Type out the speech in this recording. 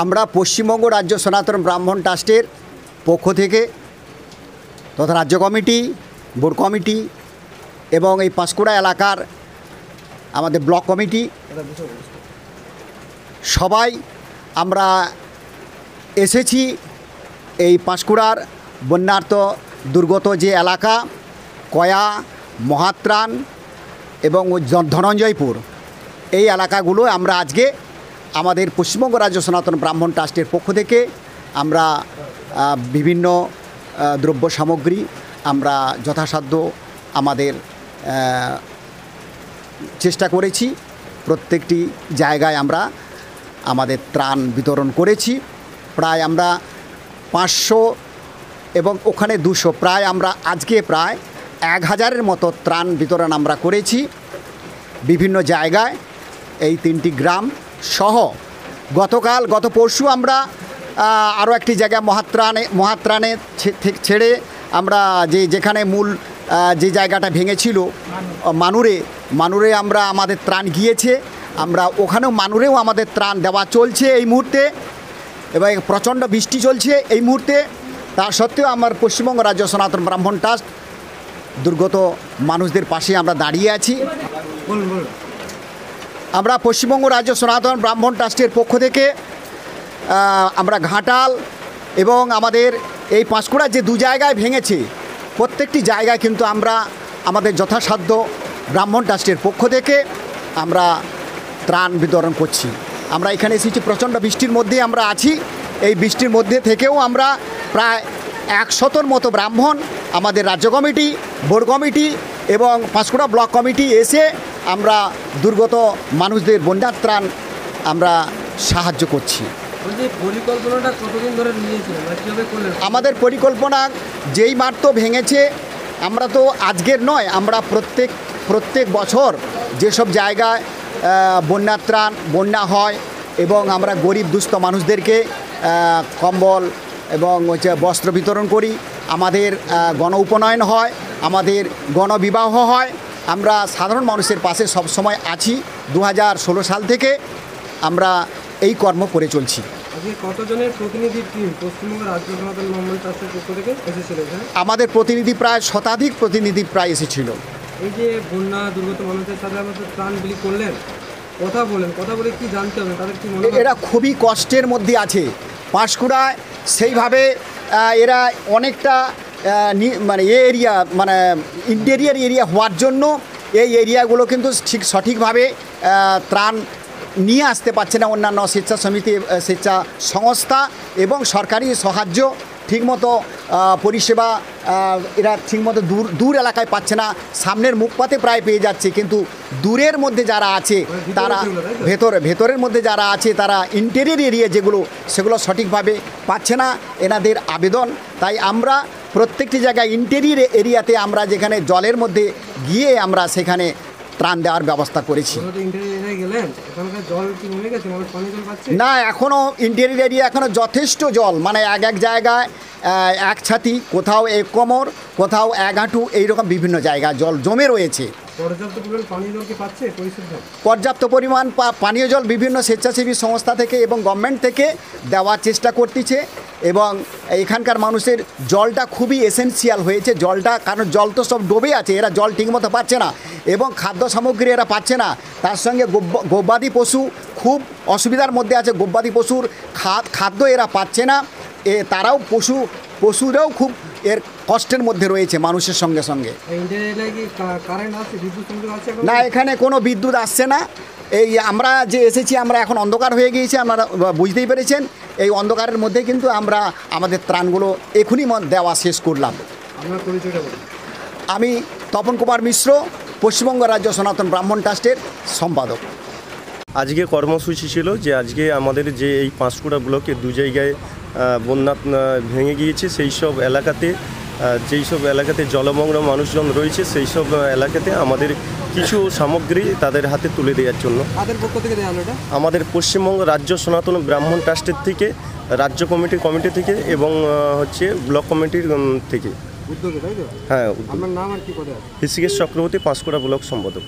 আমরা পশ্চিমবঙ্গ রাজ্য সনাতন ব্রাহ্মণ ট্রাস্টের পক্ষ থেকে তথা রাজ্য কমিটি, বোর্ড কমিটি এবং এই পাঁশকুড়া এলাকার আমাদের ব্লক কমিটি সবাই আমরা এসেছি এই পাঁশকুড়ার বন্যার্ত দুর্গত যে এলাকা কয়া, মহাত্রাণ এবং ধনঞ্জয়পুর এই এলাকাগুলো আমরা আজকে আমাদের পশ্চিমবঙ্গ রাজ্য সনাতন ব্রাহ্মণ ট্রাস্টের পক্ষ থেকে আমরা বিভিন্ন দ্রব্য সামগ্রী আমরা যথাসাধ্য আমাদের চেষ্টা করেছি। প্রত্যেকটি জায়গায় আমরা আমাদের ত্রাণ বিতরণ করেছি। প্রায় আমরা 500 এবং ওখানে 200, প্রায় আমরা আজকে প্রায় 1000-এর মতো ত্রাণ বিতরণ আমরা করেছি বিভিন্ন জায়গায়, এই 3টি গ্রাম সহ। গত পরশু আমরা আরও একটি জায়গা মহাত্রাণে ছেড়ে আমরা যেখানে মূল যে জায়গাটা ভেঙেছিল মানুরে আমরা আমাদের ত্রাণ গিয়েছে। আমরা ওখানেও মানুরেও আমাদের ত্রাণ দেওয়া চলছে এই মুহূর্তে, এবং প্রচণ্ড বৃষ্টি চলছে এই মুহূর্তে। তা সত্ত্বেও আমার পশ্চিমবঙ্গ রাজ্য সনাতন ব্রাহ্মণ ট্রাস্ট দুর্গত মানুষদের পাশে আমরা দাঁড়িয়ে আছি। আমরা পশ্চিমবঙ্গ রাজ্য সনাতন ব্রাহ্মণ ট্রাস্টের পক্ষ থেকে আমরা ঘাটাল এবং আমাদের এই পাঁশকুড়ার যে 2 জায়গায় ভেঙেছে প্রত্যেকটি জায়গায় কিন্তু আমরা আমাদের যথাসাধ্য ব্রাহ্মণ ট্রাস্টের পক্ষ থেকে আমরা ত্রাণ বিতরণ করছি। আমরা এখানে এসেছি প্রচণ্ড বৃষ্টির মধ্যে আমরা আছি। এই বৃষ্টির মধ্যে থেকেও আমরা প্রায় 100-র মতো ব্রাহ্মণ, আমাদের রাজ্য কমিটি, বোর্ড কমিটি এবং পাঁশকুড়া ব্লক কমিটি এসে আমরা দুর্গত মানুষদের বন্যার ত্রাণ আমরা সাহায্য করছি। পরিকল্পনাটা কতদিন ধরে নিয়েছিলেন? আমাদের পরিকল্পনা যেই মাঠ তো ভেঙেছে, আমরা তো আজকের নয়, আমরা প্রত্যেক বছর যেসব জায়গায় বন্যা হয় এবং আমরা গরিব দুস্থ মানুষদেরকে কম্বল এবং বস্ত্র বিতরণ করি, আমাদের গণ উপনয়ন হয়, আমাদের গণবিবাহ হয়, আমরা সাধারণ মানুষের পাশে সবসময় আছি। 2016 সাল থেকে আমরা এই কর্ম করে চলছি। কতজনের প্রতিনিধি টিম পশ্চিমবঙ্গ রাজ্য সনাতন ব্রাহ্মণ ট্রাস্টের পক্ষ থেকে এসেছিল? আমাদের প্রতিনিধি প্রায় শতাধিক প্রতিনিধি প্রায় এসেছিল। এই যে বন্যা দুর্গত মানুষদের সাথে আমাদের ত্রাণ বিলি করলেন, কথা বলে কি জানতে হবে তাদের কি মনে হয়? এরা খুবই কষ্টের মধ্যে আছে। পাঁশকুড়ায় সেইভাবে এরা অনেকটা মানে এরিয়া মানে ইন্টেরিয়ার এরিয়া হওয়ার জন্য এই এরিয়াগুলো কিন্তু ঠিক সঠিকভাবে ত্রাণ নিয়ে আসতে পারছে না। অন্যান্য স্বেচ্ছা সমিতি, স্বেচ্ছা সংস্থা এবং সরকারি সাহায্য ঠিকমতো পরিষেবা এরা ঠিকমতো দূর এলাকায় পাচ্ছে না। সামনের মুখপাতে প্রায় পেয়ে যাচ্ছে, কিন্তু দূরের মধ্যে যারা আছে তারা ভেতরের মধ্যে যারা আছে তারা ইন্টেরিয়র এরিয়া সেগুলো সঠিকভাবে পাচ্ছে না। এনাদের আবেদন, তাই আমরা প্রত্যেকটি জায়গায় ইন্টেরিয়র এরিয়াতে আমরা যেখানে জলের মধ্যে গিয়ে আমরা সেখানে ত্রাণ দেওয়ার ব্যবস্থা করেছি। না, এখনও ইন্টেরিয়র এরিয়া এখনও যথেষ্ট জল, মানে এক জায়গায় 1 ছাতি, কোথাও 1 কোমর, কোথাও 1 হাঁটু, এইরকম বিভিন্ন জায়গায় জল জমে রয়েছে। পর্যাপ্ত পরিমাণ পানীয় জল বিভিন্ন স্বেচ্ছাসেবী সংস্থা থেকে এবং গভর্নমেন্ট থেকে দেওয়ার চেষ্টা করতেছে, এবং এখানকার মানুষের জলটা খুবই এসেনশিয়াল হয়েছে জলটা, কারণ জল তো সব ডুবে আছে, এরা জল ঠিকমতো পাচ্ছে না এবং খাদ্য সামগ্রী এরা পাচ্ছে না। তার সঙ্গে গবাদি পশু খুব অসুবিধার মধ্যে আছে, গবাদি পশুর খাদ্য এরা পাচ্ছে না। তারাও পশুরাও খুব এর কষ্টের মধ্যে রয়েছে মানুষের সঙ্গে সঙ্গে। না, এখানে কোনো বিদ্যুৎ আসছে না। এই আমরা যে এসেছি আমরা এখন অন্ধকার হয়ে গিয়েছে, আপনারা বুঝতেই পেরেছেন। এই অন্ধকারের মধ্যে কিন্তু আমরা আমাদের ত্রাণগুলো এখনই দেওয়া শেষ করলাম। আমি তপন কুমার মিশ্র, পশ্চিমবঙ্গ রাজ্য সনাতন ব্রাহ্মণ ট্রাস্টের সম্পাদক। আজকে কর্মসূচি ছিল যে আজকে আমাদের যে এই পাঁশকুড়া ব্লকে 2 জায়গায় বন্যা ভেঙে গিয়েছে, সেই সব এলাকাতে যেই সব এলাকাতে জলমগ্ন মানুষজন রয়েছে সেই সব এলাকাতে আমাদের কিছু সামগ্রী তাদের হাতে তুলে দেওয়ার জন্য আমাদের পশ্চিমবঙ্গ রাজ্য সনাতন ব্রাহ্মণ ট্রাস্টের থেকে, রাজ্য কমিটি থেকে এবং ব্লক কমিটির থেকে। হ্যাঁ, হৃষিকেশ চক্রবর্তী, পাঁশকুড়া ব্লক সম্পাদক।